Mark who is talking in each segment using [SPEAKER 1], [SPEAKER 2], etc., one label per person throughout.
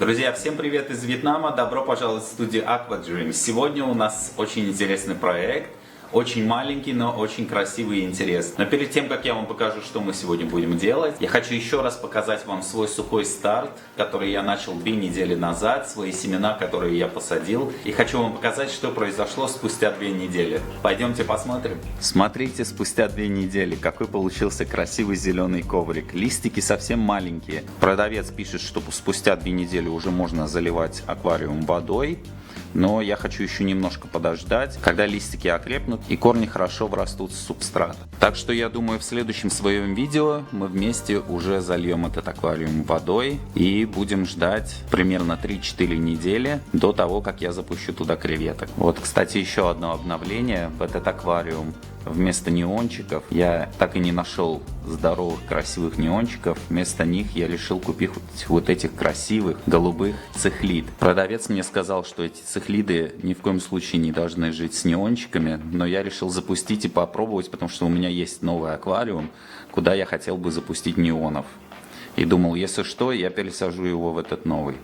[SPEAKER 1] Друзья, всем привет из Вьетнама, добро пожаловать в студию Aqua Dream. Сегодня у нас очень интересный проект, очень маленький, но очень красивый и интересный. Но перед тем, как я вам покажу, что мы сегодня будем делать, я хочу еще раз показать вам свой сухой старт, который я начал 2 недели назад, свои семена, которые я посадил. И хочу вам показать, что произошло спустя 2 недели. Пойдемте посмотрим. Смотрите, спустя 2 недели, какой получился красивый зеленый коврик. Листики совсем маленькие. Продавец пишет, что спустя 2 недели уже можно заливать аквариум водой. Но я хочу еще немножко подождать, когда листики окрепнут и корни хорошо врастут в субстрат. Так что я думаю, в следующем своем видео мы вместе уже зальем этот аквариум водой и будем ждать примерно 3-4 недели до того, как я запущу туда креветок. Вот, кстати, еще одно обновление в этот аквариум. Вместо неончиков я так и не нашел здоровых, красивых неончиков. Вместо них я решил купить вот этих красивых голубых цихлид. Продавец мне сказал, что эти цихлиды ни в коем случае не должны жить с неончиками. Но я решил запустить и попробовать, потому что у меня есть новый аквариум, куда я хотел бы запустить неонов. И думал, если что, я пересажу его в этот новый.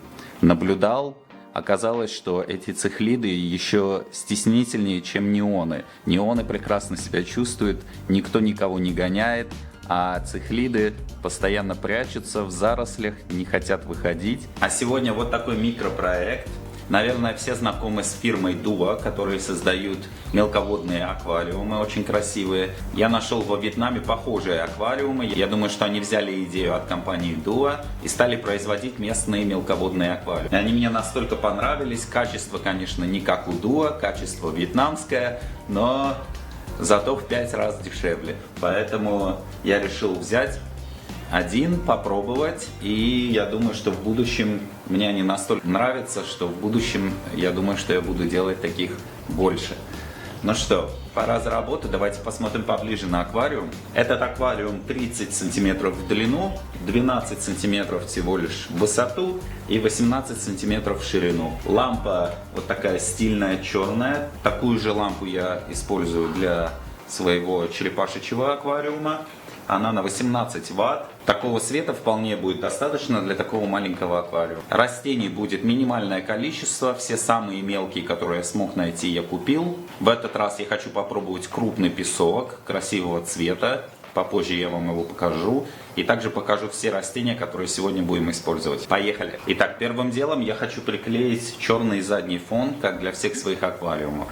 [SPEAKER 1] Наблюдал. Оказалось, что эти цихлиды еще стеснительнее, чем неоны. Неоны прекрасно себя чувствуют, никто никого не гоняет, а цихлиды постоянно прячутся в зарослях, не хотят выходить. А сегодня вот такой микропроект. Наверное, все знакомы с фирмой Dua, которые создают мелководные аквариумы, очень красивые. Я нашел во Вьетнаме похожие аквариумы. Я думаю, что они взяли идею от компании Dua и стали производить местные мелководные аквариумы. И они мне настолько понравились. Качество, конечно, не как у Dua, качество вьетнамское, но зато в 5 раз дешевле. Поэтому я решил взять один, попробовать, и я думаю, что в будущем мне они настолько нравятся, что в будущем я думаю, что я буду делать таких больше. Ну что, пора за работу, давайте посмотрим поближе на аквариум. Этот аквариум 30 сантиметров в длину, 12 сантиметров всего лишь в высоту и 18 сантиметров в ширину. Лампа вот такая стильная, черная. Такую же лампу я использую для своего черепашечьего аквариума. Она на 18 Вт. Такого света вполне будет достаточно для такого маленького аквариума. Растений будет минимальное количество. Все самые мелкие, которые я смог найти, я купил. В этот раз я хочу попробовать крупный песок красивого цвета. Попозже я вам его покажу. И также покажу все растения, которые сегодня будем использовать. Поехали! Итак, первым делом я хочу приклеить черный задний фон, как для всех своих аквариумов.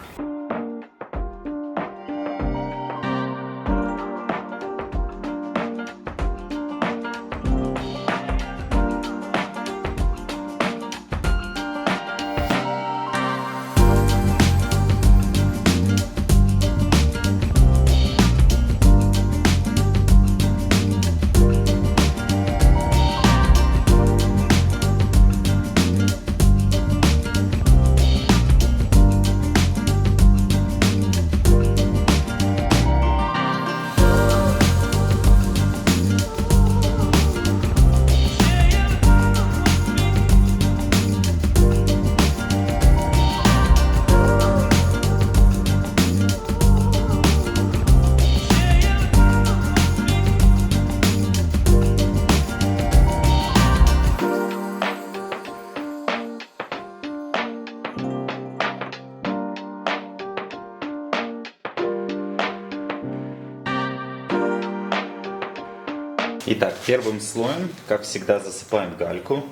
[SPEAKER 1] Итак, первым слоем, как всегда, засыпаем гальку.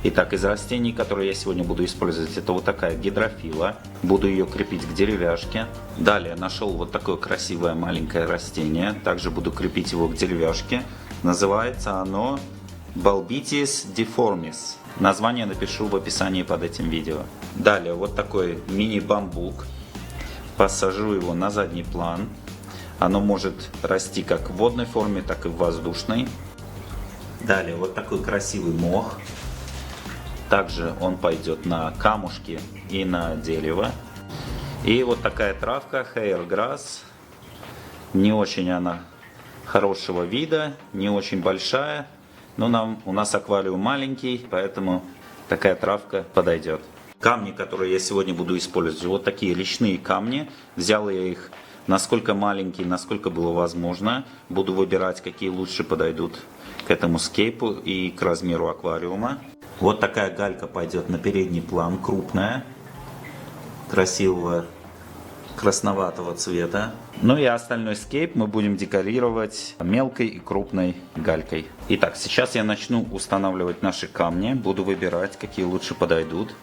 [SPEAKER 1] Итак, из растений, которые я сегодня буду использовать, это вот такая гидрофила. Буду ее крепить к деревяшке. Далее нашел вот такое красивое маленькое растение. Также буду крепить его к деревяшке. Называется оно Balbitis deformis. Название напишу в описании под этим видео. Далее вот такой мини-бамбук. Посажу его на задний план. Оно может расти как в водной форме, так и в воздушной. Далее вот такой красивый мох. Также он пойдет на камушки и на дерево. И вот такая травка Hair Grass. Не очень она хорошего вида, не очень большая. Но у нас аквариум маленький, поэтому такая травка подойдет. Камни, которые я сегодня буду использовать, вот такие речные камни. Взял я их насколько маленькие, насколько было возможно. Буду выбирать, какие лучше подойдут к этому скейпу и к размеру аквариума. Вот такая галька пойдет на передний план, крупная, красивого красноватого цвета. Ну и остальной скейп мы будем декорировать мелкой и крупной галькой. Итак, сейчас я начну устанавливать наши камни. Буду выбирать, какие лучше подойдут.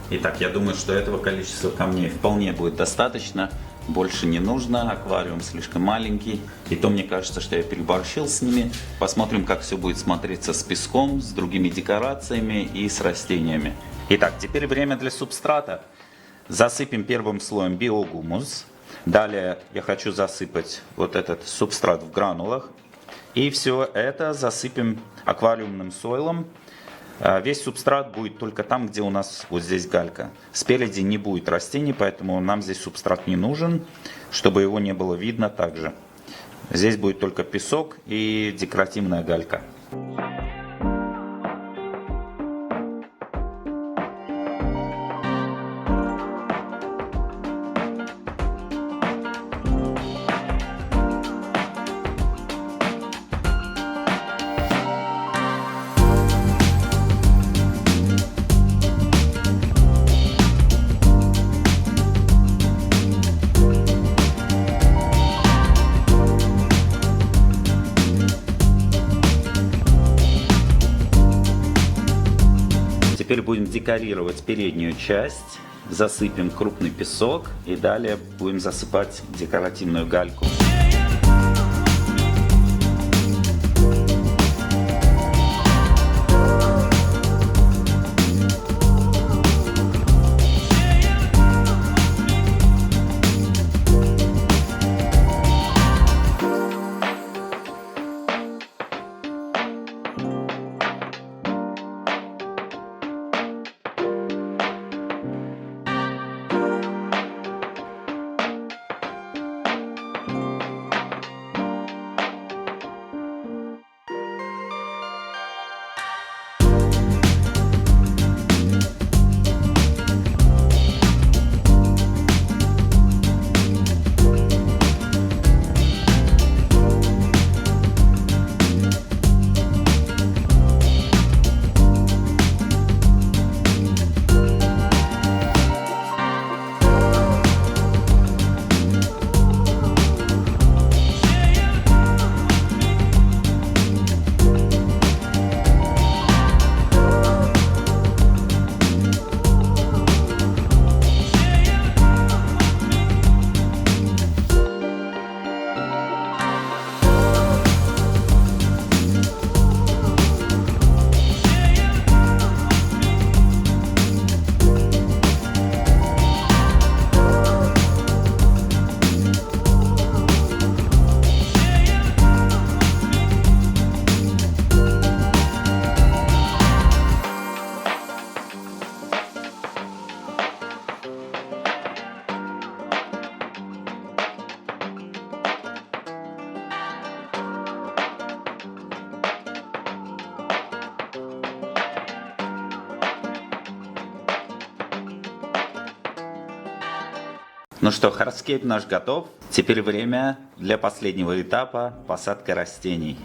[SPEAKER 1] Итак, я думаю, что этого количества камней вполне будет достаточно. Больше не нужно, аквариум слишком маленький. И то мне кажется, что я переборщил с ними. Посмотрим, как все будет смотреться с песком, с другими декорациями и с растениями. Итак, теперь время для субстрата. Засыпем первым слоем биогумус. Далее я хочу засыпать вот этот субстрат в гранулах. И все это засыпем аквариумным сойлом. Весь субстрат будет только там, где у нас вот здесь галька. Спереди не будет растений, поэтому нам здесь субстрат не нужен, чтобы его не было видно также. Здесь будет только песок и декоративная галька. Теперь будем декорировать переднюю часть. Засыпем крупный песок и далее будем засыпать декоративную гальку. Ну что, хардскейп наш готов. Теперь время для последнего этапа – посадка растений.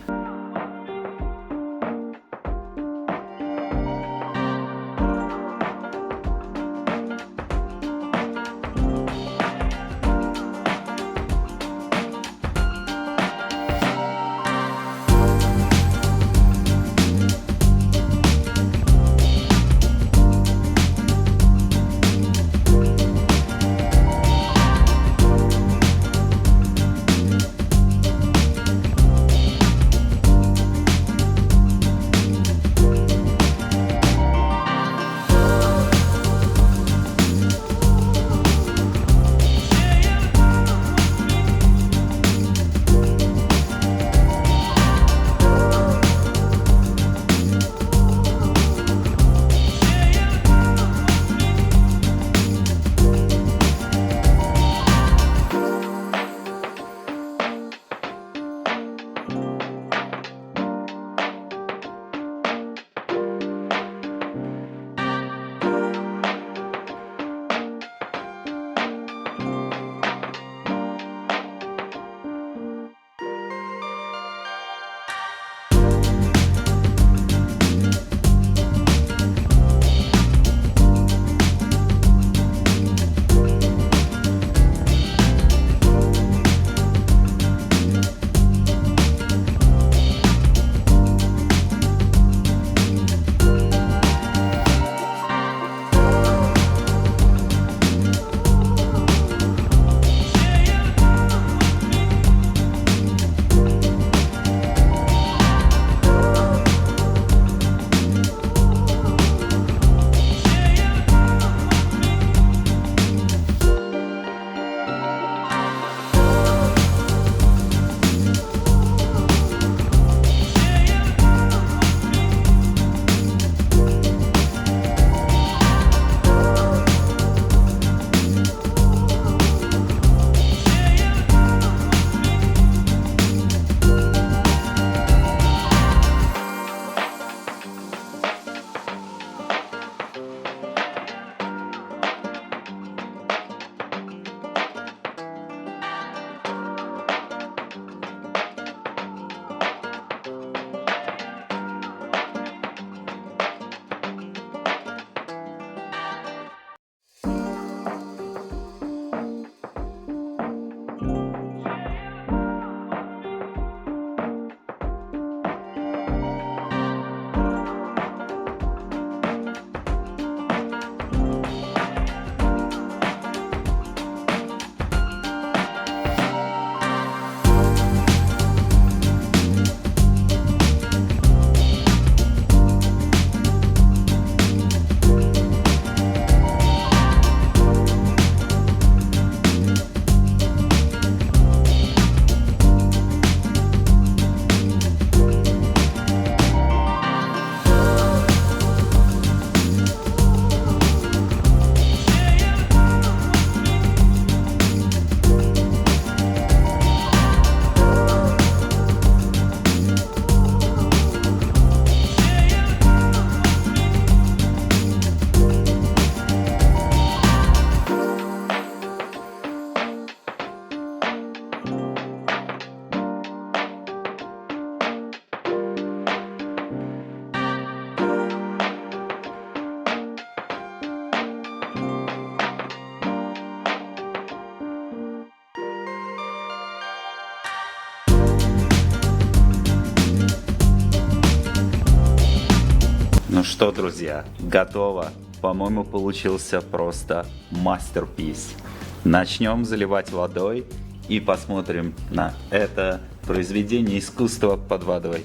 [SPEAKER 1] Ну что, друзья, готово. По-моему, получился просто мастерпис. Начнем заливать водой и посмотрим на это произведение искусства под водой.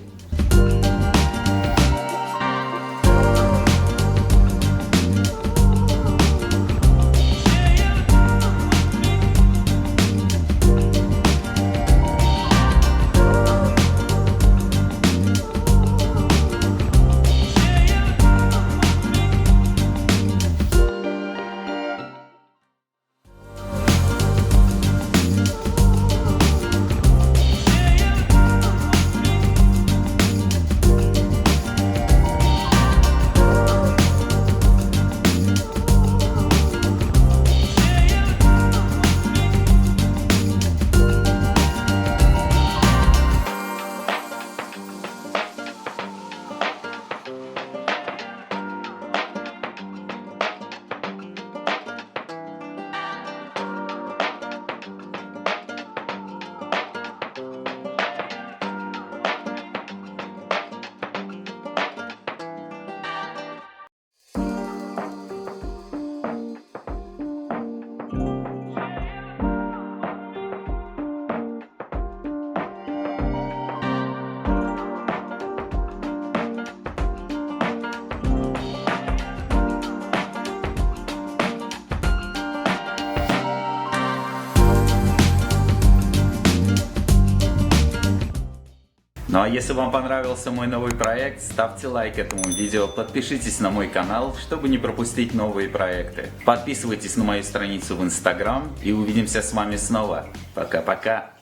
[SPEAKER 1] Ну а если вам понравился мой новый проект, ставьте лайк этому видео, подпишитесь на мой канал, чтобы не пропустить новые проекты. Подписывайтесь на мою страницу в Instagram и увидимся с вами снова. Пока-пока!